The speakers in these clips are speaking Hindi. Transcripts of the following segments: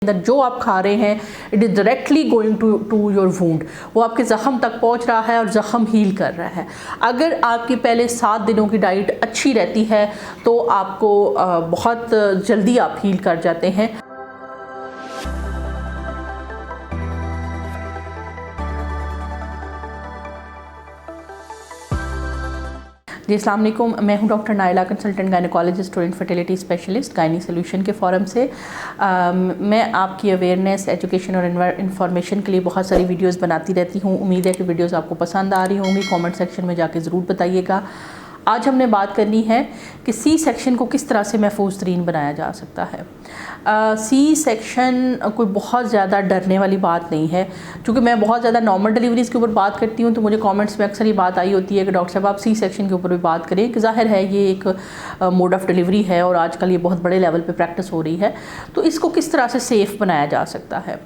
अंदर जो आप खा रहे हैं it is directly going to your wound, वो आपके ज़ख़म तक पहुंच रहा है और ज़ख़म हील कर रहा है। अगर आपकी पहले 7 दिनों की डाइट अच्छी रहती है तो आपको बहुत जल्दी आप हील कर जाते हैं। जी अस्सलाम वालेकुम, मैं हूं डॉक्टर नाइला, कंसल्टेंट गायनेकोलॉजिस्ट और इनफर्टिलिटी स्पेशलिस्ट गायनी सोल्यूशन के फ़ोरम से। मैं आपकी अवेयरनेस, एजुकेशन और इन्फॉर्मेशन के लिए बहुत सारी वीडियोस बनाती रहती हूं। उम्मीद है कि वीडियोस आपको पसंद आ रही होंगी। कमेंट सेक्शन में जाके ज़रूर बताइएगा। आज हमने बात करनी है कि सी सेक्शन को किस तरह से महफूज तरीन बनाया जा सकता है। सी सेक्शन कोई बहुत ज़्यादा डरने वाली बात नहीं है। क्योंकि मैं बहुत ज़्यादा नॉर्मल डिलीवरीज़ के ऊपर बात करती हूँ तो मुझे कमेंट्स में अक्सर ये बात आई होती है कि डॉक्टर साहब आप सी सेक्शन के ऊपर भी बात करें, कि ज़ाहिर है ये एक मोड ऑफ़ डिलीवरी है और आजकल ये बहुत बड़े लेवल पे प्रैक्टिस हो रही है, तो इसको किस तरह से सेफ़ बनाया जा सकता है।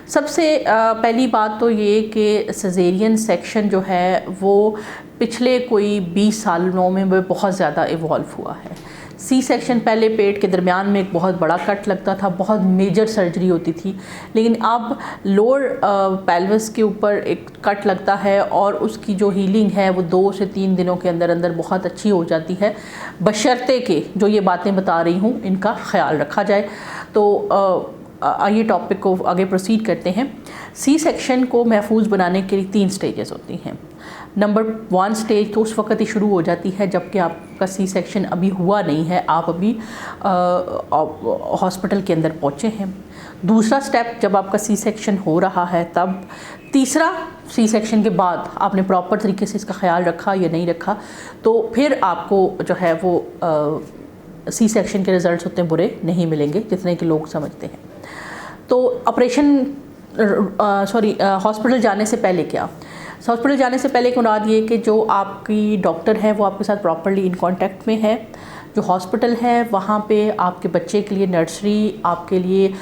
सबसे पहली बात तो ये कि सिज़ेरियन सेक्शन जो है वो पिछले कोई 20 सालों में बहुत ज़्यादा इवॉल्व हुआ है। सी सेक्शन पहले पेट के दरमियान में एक बहुत बड़ा कट लगता था, बहुत मेजर सर्जरी होती थी, लेकिन अब लोअर पेल्विस के ऊपर एक कट लगता है और उसकी जो हीलिंग है वो 2 से 3 दिनों के अंदर अंदर बहुत अच्छी हो जाती है, बशर्ते कि जो ये बातें बता रही हूँ इनका ख्याल रखा जाए। तो आइए टॉपिक को आगे प्रोसीड करते हैं। सी सेक्शन को महफूज बनाने के लिए 3 स्टेजेस होती हैं। नंबर 1 स्टेज तो उस वक्त ही शुरू हो जाती है जबकि आपका सी सेक्शन अभी हुआ नहीं है, आप अभी हॉस्पिटल के अंदर पहुँचे हैं। दूसरा स्टेप जब आपका सी सेक्शन हो रहा है तब। तीसरा सी सेक्शन के बाद आपने प्रॉपर तरीके से इसका ख्याल रखा या नहीं रखा, तो फिर आपको जो है वो सी सेक्शन के रिज़ल्ट्स उतने बुरे नहीं मिलेंगे जितने कि लोग समझते हैं। तो हॉस्पिटल जाने से पहले क्या? हॉस्पिटल जाने से पहले एक मुराद ये कि जो आपकी डॉक्टर है वो आपके साथ प्रॉपरली इन कांटेक्ट में है। जो हॉस्पिटल है वहाँ पे आपके बच्चे के लिए नर्सरी, आपके लिए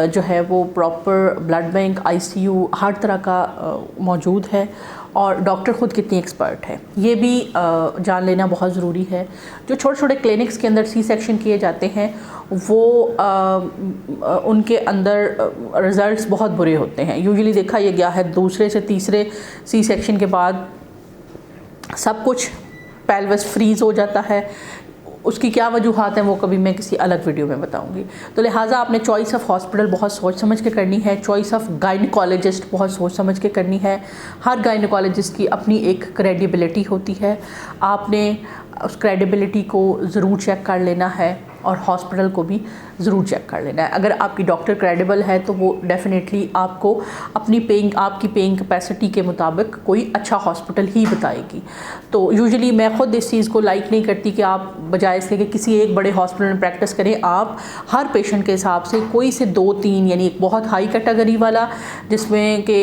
जो है वो प्रॉपर ब्लड बैंक, आईसीयू हर तरह का मौजूद है, और डॉक्टर ख़ुद कितनी एक्सपर्ट है ये भी जान लेना बहुत ज़रूरी है। जो छोटे छोटे क्लिनिक्स के अंदर सी सेक्शन किए जाते हैं वो उनके अंदर रिज़ल्ट्स बहुत बुरे होते हैं। यूजुअली देखा ये गया है 2 से 3 सी सेक्शन के बाद सब कुछ पेल्विस फ्रीज़ हो जाता है। उसकी क्या वजूहात हैं वो कभी मैं किसी अलग वीडियो में बताऊंगी। तो लिहाजा आपने चॉइस ऑफ हॉस्पिटल बहुत सोच समझ के करनी है, चॉइस ऑफ गायनेकोलॉजिस्ट बहुत सोच समझ के करनी है। हर गायनेकोलॉजिस्ट की अपनी एक क्रेडिबिलिटी होती है, आपने उस क्रेडिबिलिटी को ज़रूर चेक कर लेना है और हॉस्पिटल को भी ज़रूर चेक कर लेना है। अगर आपकी डॉक्टर क्रेडिबल है तो वो डेफिनेटली आपको आपकी पेइंग कैपेसिटी के मुताबिक कोई अच्छा हॉस्पिटल ही बताएगी। तो यूजुअली मैं ख़ुद इस चीज़ को लाइक नहीं करती कि आप बजाय इसके कि किसी एक बड़े हॉस्पिटल में प्रैक्टिस करें, आप हर पेशेंट के हिसाब से कोई से 2-3 यानी एक बहुत हाई कैटेगरी वाला जिसमें कि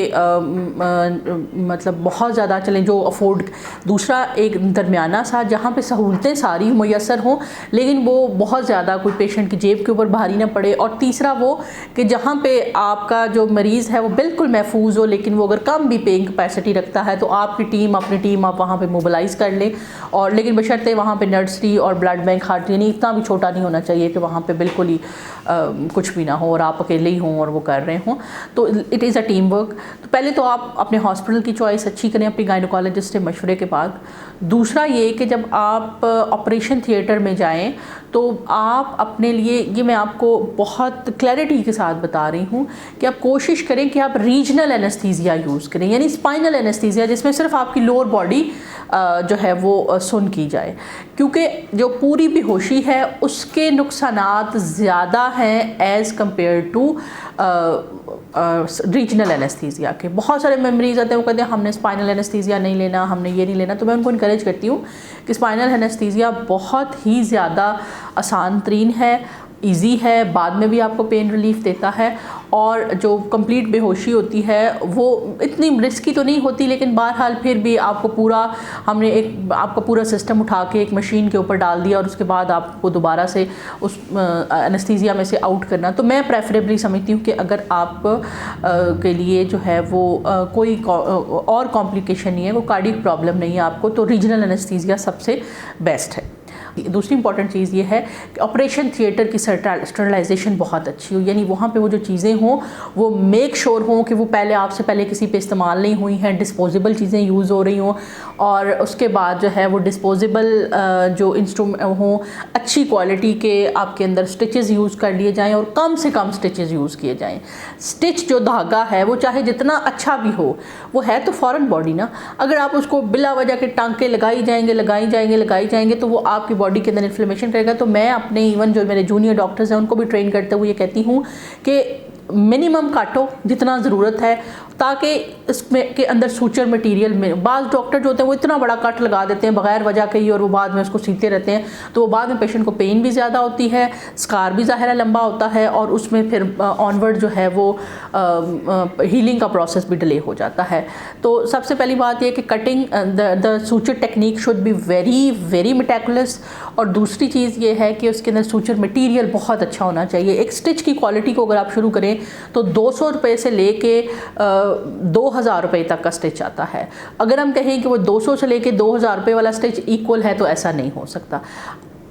मतलब बहुत ज़्यादा चलें जो अफोर्ड, दूसरा एक दरमियाना सा जहाँ पे सहूलतें सारी मुयसर हों लेकिन वो बहुत ज़्यादा कोई पेशेंट की जेब के ऊपर भारी ना पड़े, और तीसरा वो कि जहाँ पे आपका जो मरीज़ है वो बिल्कुल महफूज हो लेकिन वो अगर कम भी पेइंग कैपेसिटी रखता है तो आपकी टीम अपनी टीम आप वहाँ पे मोबिलाइज़ कर लें। और लेकिन बशर्ते वहाँ पे नर्सरी और ब्लड बैंक हार्ट यानी इतना भी छोटा नहीं होना चाहिए कि वहाँ पे बिल्कुल ही कुछ भी ना हो और आप अकेले ही हों और वो कर रहे हों। तो it is a team work. तो पहले तो आप अपने हॉस्पिटल की चॉइस अच्छी करें अपनी गायनेकोलॉजिस्ट से मशवरे के बाद। दूसरा ये कि जब आप ऑपरेशन थिएटर में जाएं तो आप अपने लिए, ये मैं आपको बहुत क्लैरिटी के साथ बता रही हूँ कि आप कोशिश करें कि आप रीजनल एनेस्थीसिया यूज़ करें, यानी स्पाइनल एनेस्थीसिया जिसमें सिर्फ आपकी लोअर बॉडी जो है वो सुन की जाए, क्योंकि जो पूरी बेहोशी है उसके नुकसानात ज़्यादा हैं as compare to regional anaesthesia के। बहुत सारे मरीज़ आते हैं वो कहते हैं हमने स्पाइनल एनेस्थीसिया नहीं लेना, हमने ये नहीं लेना। तो मैं उनको इनकरेज करती हूँ कि स्पाइनल एनेस्थीसिया बहुत ही ज़्यादा आसान तरीन है, इजी है, बाद में भी आपको पेन रिलीफ देता है, और जो कंप्लीट बेहोशी होती है वो इतनी रिस्की तो नहीं होती लेकिन बहरहाल फिर भी आपको आपका पूरा सिस्टम उठा के एक मशीन के ऊपर डाल दिया और उसके बाद आपको दोबारा से उस एनेस्थीसिया में से आउट करना। तो मैं प्रेफरेबली समझती हूँ कि अगर आप के लिए जो है वो कोई और कॉम्प्लिकेशन नहीं है, वो कार्डियक प्रॉब्लम नहीं है आपको, तो रीजनल एनेस्थीसिया सबसे बेस्ट है। दूसरी इंपॉर्टेंट चीज़ ये है कि ऑपरेशन थिएटर की स्टरलाइजेशन बहुत अच्छी हो, यानी वहाँ पे वो जो चीज़ें हों वो मेक श्योर हों कि वो आपसे पहले किसी पे इस्तेमाल नहीं हुई हैं, डिस्पोजेबल चीज़ें यूज़ हो रही हों, और उसके बाद जो है वो डिस्पोजेबल जो इंस्ट्रूमेंट हों, अच्छी क्वालिटी के आपके अंदर स्टिचेस यूज़ कर लिए जाएँ और कम से कम स्टिचेस यूज़ किए जाएँ। स्टिच जो धागा है वो चाहे जितना अच्छा भी हो, वो है तो फॉरेन बॉडी ना, अगर आप उसको बिला वजह के टांके लगाई जाएंगे तो वो आपकी बॉडी के अंदर इन्फ्लेमेशन करेगा। तो मैं अपने इवन जो मेरे जूनियर डॉक्टर्स हैं उनको भी ट्रेन करते हुए ये कहती हूँ कि मिनिमम काटो जितना ज़रूरत है, ताकि इसमें के अंदर सूचर मटेरियल में बाज़ डॉक्टर जो होते हैं वो इतना बड़ा कट लगा देते हैं बगैर वजह के ही, और वो बाद में उसको सीते रहते हैं, तो वो बाद में पेशेंट को पेन भी ज़्यादा होती है, स्कार भी ज़ाहिर है लंबा होता है, और उसमें फिर ऑनवर्ड जो है वो हीलिंग का प्रोसेस भी डिले हो जाता है। तो सबसे पहली बात यह कि cutting the suture technique should be very very meticulous, और दूसरी चीज़ ये है कि उसके अंदर सूचर मटीरियल बहुत अच्छा होना चाहिए। एक स्टिच की क्वालिटी को अगर आप शुरू करें तो 200 रुपये से लेके 2000 रुपये तक का स्टिच आता है। अगर हम कहें कि वो 200 से लेके 2000 रुपये वाला स्टिच इक्वल है तो ऐसा नहीं हो सकता।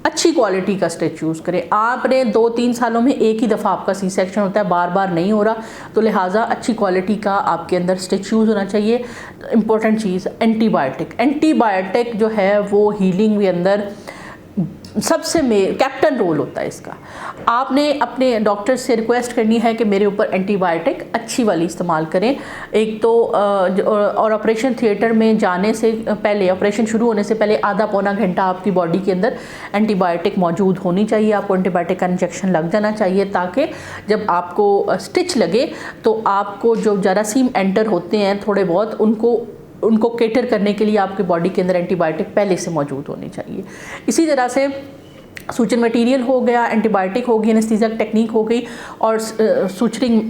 अच्छी क्वालिटी का स्टिच यूज़ करें। आपने 2-3 सालों में एक ही दफ़ा आपका सी सेक्शन होता है, बार बार नहीं हो रहा, तो लिहाजा अच्छी क्वालिटी का आपके अंदर स्टिच यूज़ होना चाहिए। इंपॉर्टेंट चीज़ एंटीबायोटिक जो है वो हीलिंग के अंदर सबसे कैप्टन रोल होता है इसका। आपने अपने डॉक्टर से रिक्वेस्ट करनी है कि मेरे ऊपर एंटीबायोटिक अच्छी वाली इस्तेमाल करें। एक तो और ऑपरेशन थिएटर में जाने से पहले, ऑपरेशन शुरू होने से पहले आधा पौना घंटा आपकी बॉडी के अंदर एंटीबायोटिक मौजूद होनी चाहिए। आपको एंटीबायोटिक का इंजेक्शन लग जाना चाहिए, ताकि जब आपको स्टिच लगे तो आपको जो जरासीम एंटर होते हैं थोड़े बहुत, उनको केटर करने के लिए आपकी बॉडी के अंदर एंटीबायोटिक पहले से मौजूद होनी चाहिए। इसी तरह से सूचर मटेरियल हो गया, एंटीबायोटिक हो गई, एनेस्थीसिया टेक्निक हो गई, और सूचरिंग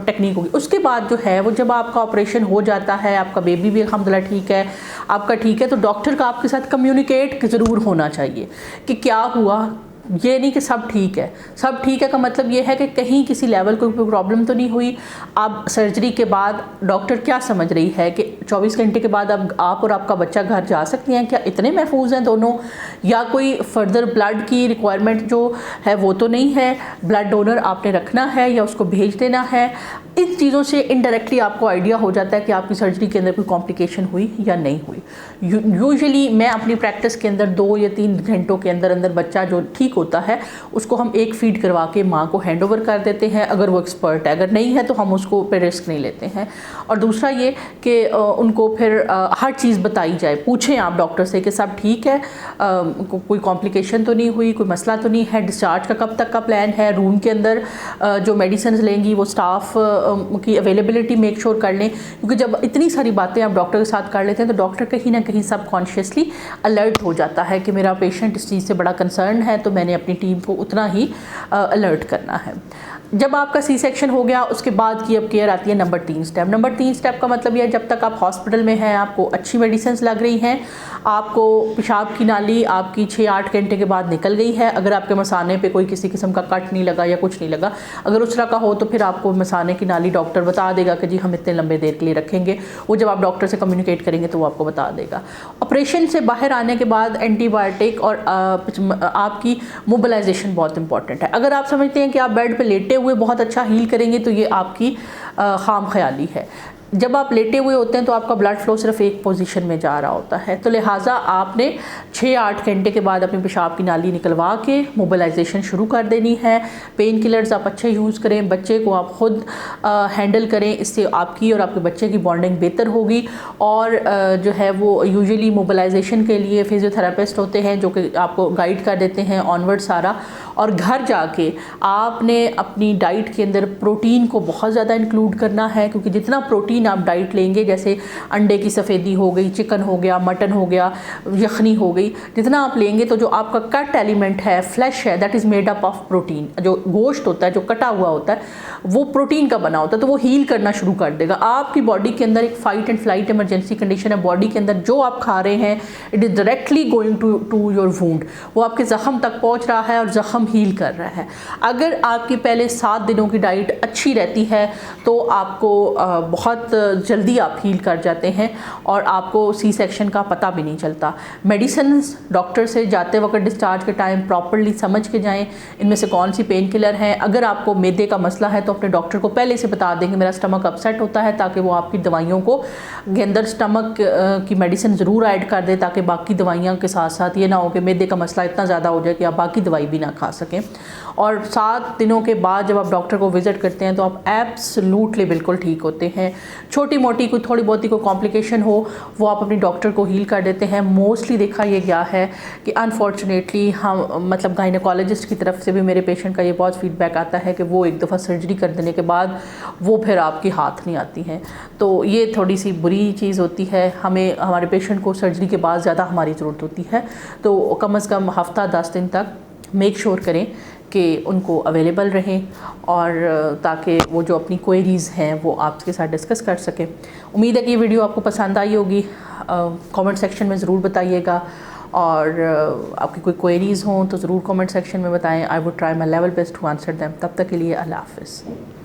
टेक्निक हो गई। उसके बाद जो है वो जब आपका ऑपरेशन हो जाता है, आपका बेबी भी अल्हम्दुलिल्लाह ठीक है, आपका ठीक है, तो डॉक्टर का आपके साथ कम्युनिकेट ज़रूर होना चाहिए कि क्या हुआ। ये नहीं कि सब ठीक है। सब ठीक है का मतलब ये है कि कहीं किसी लेवल को कोई प्रॉब्लम तो नहीं हुई। अब सर्जरी के बाद डॉक्टर क्या समझ रही है कि 24 घंटे के बाद अब आप और आपका बच्चा घर जा सकते हैं, क्या इतने महफूज हैं दोनों, या कोई फर्दर ब्लड की रिक्वायरमेंट जो है वो तो नहीं है, ब्लड डोनर आपने रखना है या उसको भेज देना है। इन चीज़ों से इनडायरेक्टली आपको आइडिया हो जाता है कि आपकी सर्जरी के अंदर कोई कॉम्प्लिकेशन हुई या नहीं हुई। यूजुअली मैं अपनी प्रैक्टिस के अंदर 2 या 3 घंटों के अंदर बच्चा जो ठीक होता है उसको हम एक फीड करवा के माँ को हैंड ओवर कर देते हैं, अगर वो एक्सपर्ट है। अगर नहीं है तो हम उसको पे रिस्क नहीं लेते हैं। और दूसरा ये कि उनको फिर हर चीज़ बताई जाए, पूछें आप डॉक्टर से कि सब ठीक है, कोई कॉम्प्लिकेशन तो नहीं हुई, कोई मसला तो नहीं है, डिस्चार्ज का कब तक का प्लान है, रूम के अंदर जो मेडिसिन लेंगी वो स्टाफ की अवेलेबिलिटी मेक श्योर कर लें, क्योंकि जब इतनी सारी बातें आप डॉक्टर के साथ कर लेते हैं तो डॉक्टर कहीं ना कहीं सबकॉन्शियसली अलर्ट हो जाता है कि मेरा पेशेंट इस चीज़ से बड़ा कंसर्न है, तो मैंने अपनी टीम को उतना ही अलर्ट करना है। जब आपका सी सेक्शन हो गया उसके बाद की अब केयर आती है नंबर 3 स्टेप। नंबर 3 स्टेप का मतलब यह है जब तक आप हॉस्पिटल में हैं, आपको अच्छी मेडिसिन लग रही हैं, आपको पेशाब की नाली आपकी 6-8 घंटे के बाद निकल गई है, अगर आपके मसाने पे कोई किसी किस्म का कट नहीं लगा या कुछ नहीं लगा, अगर उस तरह का हो तो फिर आपको मसाने की नाली डॉक्टर बता देगा कि जी हम इतने लंबे देर के लिए रखेंगे। वो जब आप डॉक्टर से कम्युनिकेट करेंगे तो वो आपको बता देगा। ऑपरेशन से बाहर आने के बाद एंटीबायोटिक और आपकी मोबिलाइजेशन बहुत इंपॉर्टेंट है। अगर आप समझते हैं कि आप बेड पर लेटे हुए बहुत अच्छा हील करेंगे तो ये आपकी खाम ख्याली है। जब आप लेटे हुए होते हैं तो आपका ब्लड फ्लो सिर्फ एक पोजीशन में जा रहा होता है, तो लिहाजा आपने 6-8 घंटे के बाद अपनी पेशाब की नाली निकलवा के मोबिलाइजेशन शुरू कर देनी है। पेन किलर्स आप अच्छे यूज़ करें, बच्चे को आप ख़ुद हैंडल करें, इससे आपकी और आपके बच्चे की बॉन्डिंग बेहतर होगी। और जो है वो यूजुअली मोबिलाइजेशन के लिए फिजियोथेरापिस्ट होते हैं जो कि आपको गाइड कर देते हैं ऑनवर्ड सारा। और घर जाके आपने अपनी डाइट के अंदर प्रोटीन को बहुत ज़्यादा इंक्लूड करना है, क्योंकि जितना प्रोटीन आप डाइट लेंगे, जैसे अंडे की सफ़ेदी हो गई, चिकन हो गया, मटन हो गया, यखनी हो गई, जितना आप लेंगे तो जो आपका कट एलिमेंट है, फ्लैश है, that is made up of protein. जो गोश्त होता है, जो कटा हुआ होता है, वो प्रोटीन का बना होता है, तो वो हील करना शुरू कर देगा। आपकी बॉडी के अंदर एक fight and flight emergency condition है, बॉडी के अंदर जो आप खा रहे हैं it is directly going to your wound, वो आपके ज़ख़म तक पहुँच रहा है और ज़ख़म हील कर रहा है। अगर आपकी पहले 7 दिनों की डाइट अच्छी रहती है तो तो आपको बहुत जल्दी आप हील कर जाते हैं और आपको सी सेक्शन का पता भी नहीं चलता। मेडिसिन डॉक्टर से जाते वक्त डिस्चार्ज के टाइम प्रॉपर्ली समझ के जाएं इनमें से कौन सी पेन किलर हैं। अगर आपको मैदे का मसला है तो अपने डॉक्टर को पहले से बता दें कि मेरा स्टमक अपसेट होता है, ताकि वो आपकी दवाइयों को के अंदर स्टमक की मेडिसिन ज़रूर ऐड कर दे, ताकि बाकी दवाइयों के साथ साथ ये ना हो कि मैदे का मसला इतना ज़्यादा हो जाए कि आप बाकी दवाई भी ना खा सकें। और 7 दिनों के बाद जब आप डॉक्टर को विज़िट करते हैं तो आप एब्सोल्युटली बिल्कुल ठीक होते हैं। छोटी मोटी कोई थोड़ी बहुत कोई कॉम्प्लिकेशन हो वो आप अपनी डॉक्टर को हील कर देते हैं। मोस्टली देखा ये गया है कि अनफॉर्चुनेटली हम मतलब गायनेकोलॉजिस्ट की तरफ से भी मेरे पेशेंट का ये बहुत फीडबैक आता है कि वो एक दफ़ा सर्जरी कर देने के बाद वो फिर आपके हाथ नहीं आती हैं। तो ये थोड़ी सी बुरी चीज़ होती है। हमें हमारे पेशेंट को सर्जरी के बाद ज़्यादा हमारी ज़रूरत होती है, तो कम से कम हफ़्ता 10 दिन तक मेक श्योर करें कि उनको अवेलेबल रहें, और ताकि वो जो अपनी क्वेरीज़ हैं वो आपके साथ डिस्कस कर सकें। उम्मीद है कि ये वीडियो आपको पसंद आई होगी। कमेंट सेक्शन में ज़रूर बताइएगा, और आपकी कोई क्वेरीज़ हों तो ज़रूर कमेंट सेक्शन में बताएं। I would try my level best to answer them. तब तक के लिए अल्लाह हाफ़िज़।